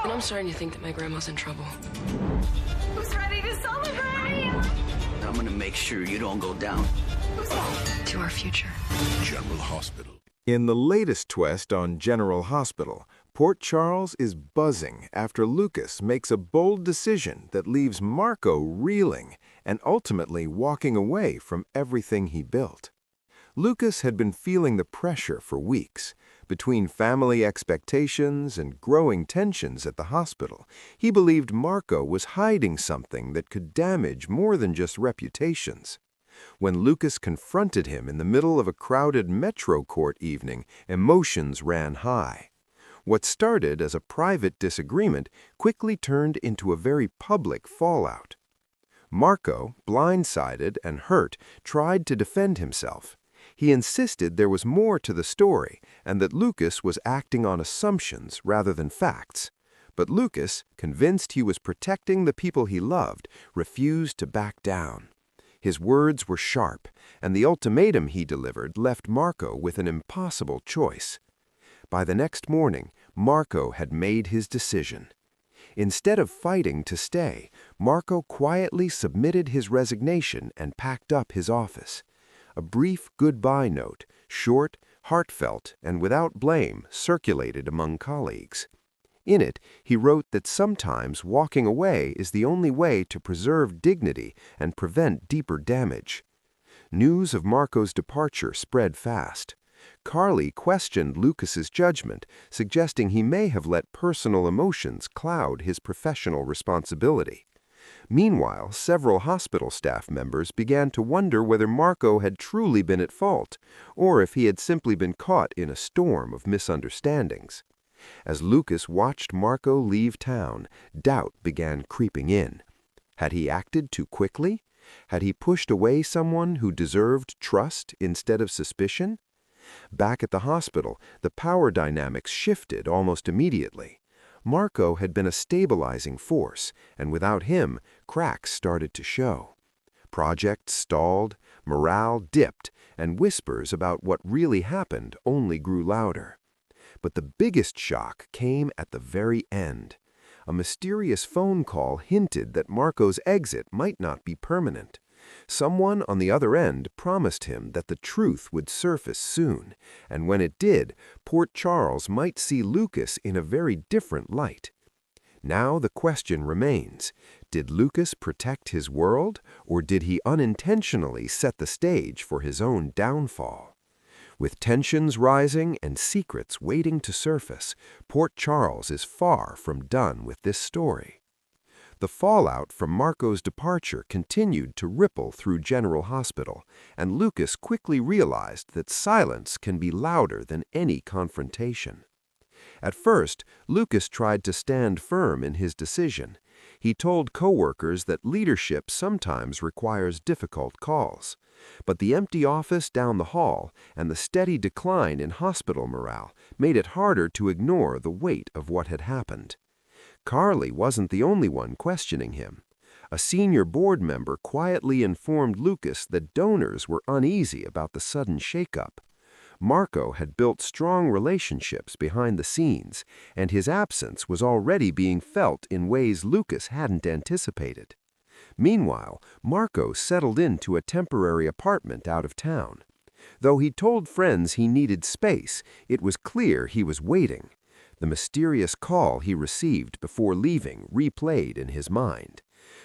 And I'm starting to think that my grandma's in trouble. Who's ready to celebrate? I'm gonna make sure you don't go down. To our future. General Hospital. In the latest twist on General Hospital, Port Charles is buzzing after Lucas makes a bold decision that leaves Marco reeling and ultimately walking away from everything he built. Lucas had been feeling the pressure for weeks. Between family expectations and growing tensions at the hospital, he believed Marco was hiding something that could damage more than just reputations. When Lucas confronted him in the middle of a crowded Metro Court evening, emotions ran high. What started as a private disagreement quickly turned into a very public fallout. Marco, blindsided and hurt, tried to defend himself. He insisted there was more to the story and that Lucas was acting on assumptions rather than facts. But Lucas, convinced he was protecting the people he loved, refused to back down. His words were sharp, and the ultimatum he delivered left Marco with an impossible choice. By the next morning, Marco had made his decision. Instead of fighting to stay, Marco quietly submitted his resignation and packed up his office. A brief goodbye note, short, heartfelt, and without blame, circulated among colleagues. In it, he wrote that sometimes walking away is the only way to preserve dignity and prevent deeper damage. News of Marco's departure spread fast. Carly questioned Lucas's judgment, suggesting he may have let personal emotions cloud his professional responsibility. Meanwhile, several hospital staff members began to wonder whether Marco had truly been at fault, or if he had simply been caught in a storm of misunderstandings. As Lucas watched Marco leave town, doubt began creeping in. Had he acted too quickly? Had he pushed away someone who deserved trust instead of suspicion? Back at the hospital, the power dynamics shifted almost immediately. Marco had been a stabilizing force, and without him, cracks started to show. Projects stalled, morale dipped, and whispers about what really happened only grew louder. But the biggest shock came at the very end. A mysterious phone call hinted that Marco's exit might not be permanent. Someone on the other end promised him that the truth would surface soon, and when it did, Port Charles might see Lucas in a very different light. Now the question remains, did Lucas protect his world, or did he unintentionally set the stage for his own downfall? With tensions rising and secrets waiting to surface, Port Charles is far from done with this story. The fallout from Marco's departure continued to ripple through General Hospital, and Lucas quickly realized that silence can be louder than any confrontation. At first, Lucas tried to stand firm in his decision. He told coworkers that leadership sometimes requires difficult calls. But the empty office down the hall and the steady decline in hospital morale made it harder to ignore the weight of what had happened. Carly wasn't the only one questioning him. A senior board member quietly informed Lucas that donors were uneasy about the sudden shakeup. Marco had built strong relationships behind the scenes, and his absence was already being felt in ways Lucas hadn't anticipated. Meanwhile, Marco settled into a temporary apartment out of town. Though he told friends he needed space, it was clear he was waiting. The mysterious call he received before leaving replayed in his mind.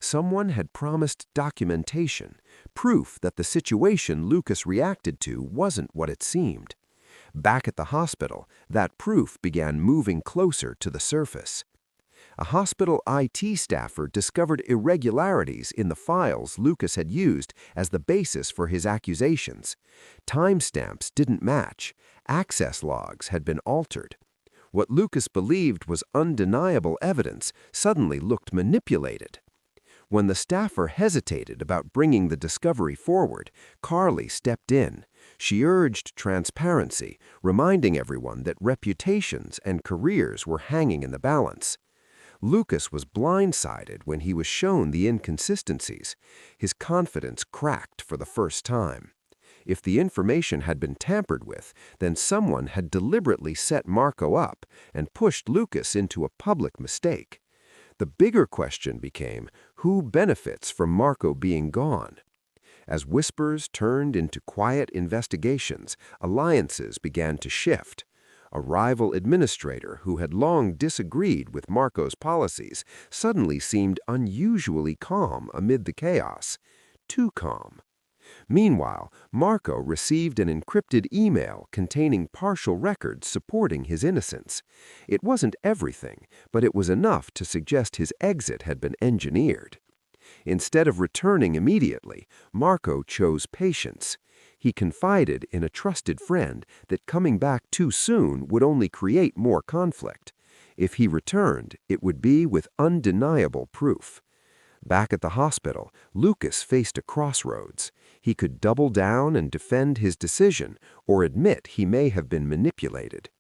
Someone had promised documentation, proof that the situation Lucas reacted to wasn't what it seemed. Back at the hospital, that proof began moving closer to the surface. A hospital IT staffer discovered irregularities in the files Lucas had used as the basis for his accusations. Timestamps didn't match. Access logs had been altered. What Lucas believed was undeniable evidence suddenly looked manipulated. When the staffer hesitated about bringing the discovery forward, Carly stepped in. She urged transparency, reminding everyone that reputations and careers were hanging in the balance. Lucas was blindsided when he was shown the inconsistencies. His confidence cracked for the first time. If the information had been tampered with, then someone had deliberately set Marco up and pushed Lucas into a public mistake. The bigger question became, who benefits from Marco being gone? As whispers turned into quiet investigations, alliances began to shift. A rival administrator who had long disagreed with Marco's policies suddenly seemed unusually calm amid the chaos. Too calm. Meanwhile, Marco received an encrypted email containing partial records supporting his innocence. It wasn't everything, but it was enough to suggest his exit had been engineered. Instead of returning immediately, Marco chose patience. He confided in a trusted friend that coming back too soon would only create more conflict. If he returned, it would be with undeniable proof. Back at the hospital, Lucas faced a crossroads. He could double down and defend his decision, or admit he may have been manipulated.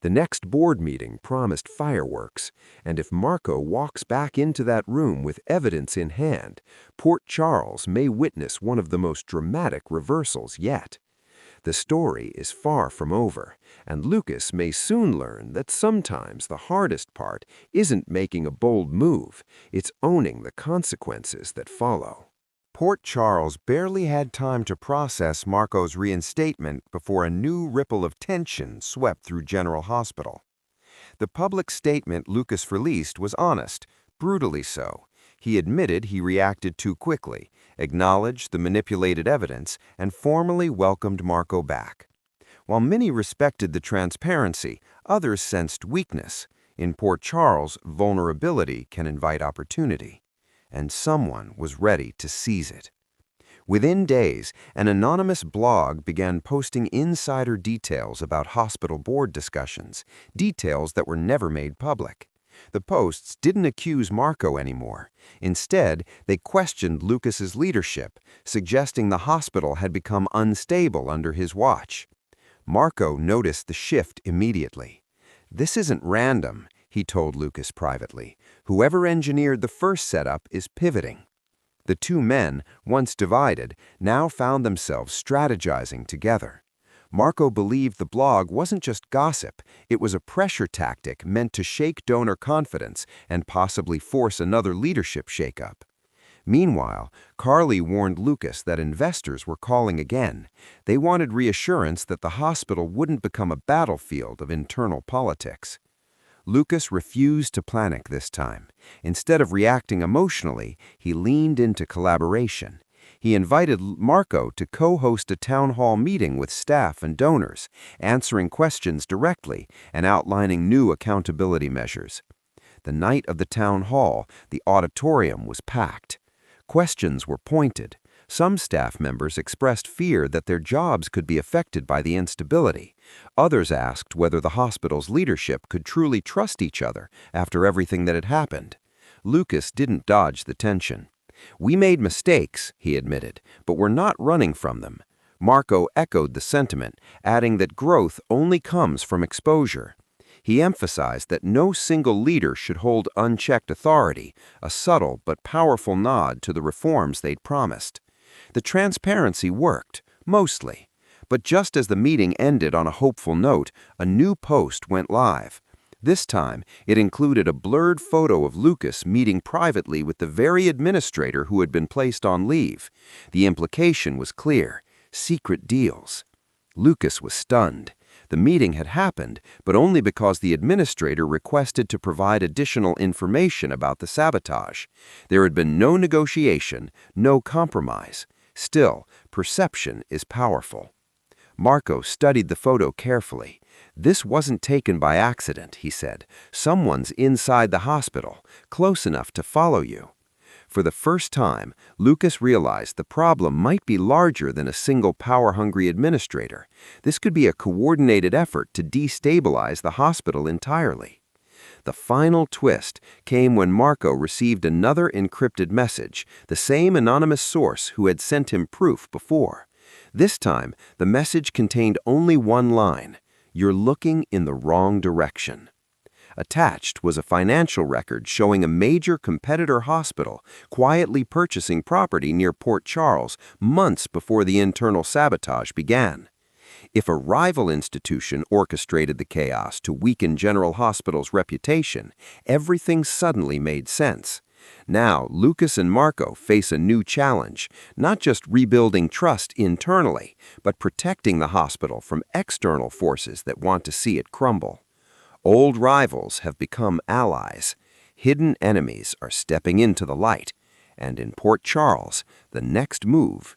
The next board meeting promised fireworks, and if Marco walks back into that room with evidence in hand, Port Charles may witness one of the most dramatic reversals yet. The story is far from over, and Lucas may soon learn that sometimes the hardest part isn't making a bold move, it's owning the consequences that follow. Port Charles barely had time to process Marco's reinstatement before a new ripple of tension swept through General Hospital. The public statement Lucas released was honest, brutally so. He admitted he reacted too quickly, acknowledged the manipulated evidence, and formally welcomed Marco back. While many respected the transparency, others sensed weakness. In Port Charles, vulnerability can invite opportunity, and someone was ready to seize it. Within days, an anonymous blog began posting insider details about hospital board discussions, details that were never made public. The posts didn't accuse Marco anymore. Instead, they questioned Lucas's leadership, suggesting the hospital had become unstable under his watch. Marco noticed the shift immediately. "This isn't random," he told Lucas privately. "Whoever engineered the first setup is pivoting." The two men, once divided, now found themselves strategizing together. Marco believed the blog wasn't just gossip, it was a pressure tactic meant to shake donor confidence and possibly force another leadership shakeup. Meanwhile, Carly warned Lucas that investors were calling again. They wanted reassurance that the hospital wouldn't become a battlefield of internal politics. Lucas refused to panic this time. Instead of reacting emotionally, he leaned into collaboration. He invited Marco to co-host a town hall meeting with staff and donors, answering questions directly and outlining new accountability measures. The night of the town hall, the auditorium was packed. Questions were pointed. Some staff members expressed fear that their jobs could be affected by the instability. Others asked whether the hospital's leadership could truly trust each other after everything that had happened. Lucas didn't dodge the tension. "We made mistakes," he admitted, "but we're not running from them." Marco echoed the sentiment, adding that growth only comes from exposure. He emphasized that no single leader should hold unchecked authority, a subtle but powerful nod to the reforms they'd promised. The transparency worked, mostly. But just as the meeting ended on a hopeful note, a new post went live. This time, it included a blurred photo of Lucas meeting privately with the very administrator who had been placed on leave. The implication was clear: secret deals. Lucas was stunned. The meeting had happened, but only because the administrator requested to provide additional information about the sabotage. There had been no negotiation, no compromise. Still, perception is powerful. Marco studied the photo carefully. "This wasn't taken by accident," he said. "Someone's inside the hospital, close enough to follow you." For the first time, Lucas realized the problem might be larger than a single power-hungry administrator. This could be a coordinated effort to destabilize the hospital entirely. The final twist came when Marco received another encrypted message, the same anonymous source who had sent him proof before. This time, the message contained only one line: "You're looking in the wrong direction." Attached was a financial record showing a major competitor hospital quietly purchasing property near Port Charles months before the internal sabotage began. If a rival institution orchestrated the chaos to weaken General Hospital's reputation, everything suddenly made sense. Now, Lucas and Marco face a new challenge, not just rebuilding trust internally, but protecting the hospital from external forces that want to see it crumble. Old rivals have become allies. Hidden enemies are stepping into the light. And in Port Charles, the next move